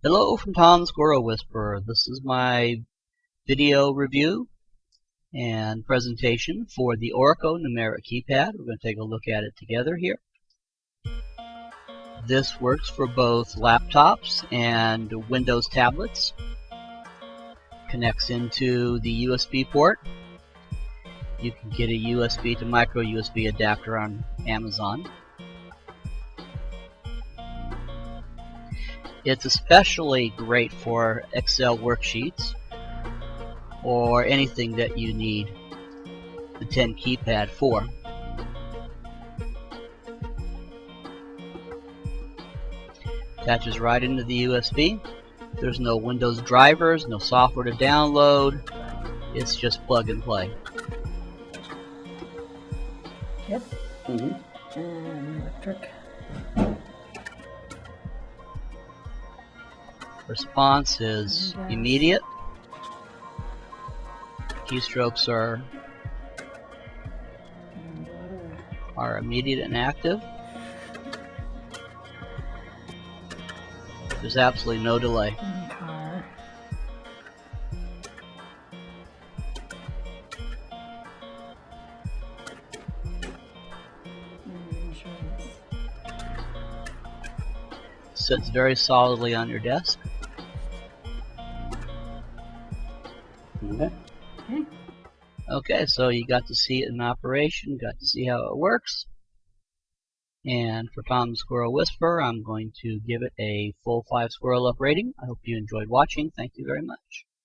Hello from Tom the Squirrel Whisperer. This is my video review and presentation for the Orico Numeric Keypad. We're going to take a look at it together here. This works for both laptops and Windows tablets. Connects into the USB port. You can get a USB to micro USB adapter on Amazon. It's especially great for Excel worksheets or anything that you need the 10 keypad for. Attaches right into the USB. There's no Windows drivers, no software to download. It's just plug and play. Yep. And electric. Response is immediate. Keystrokes are immediate and active. There's absolutely no delay. Sits very solidly on your desk. Okay, so you got to see it in operation, got to see how it works. And for Tom the Squirrel Whisperer, I'm going to give it a full 5 squirrel up rating. I hope you enjoyed watching. Thank you very much.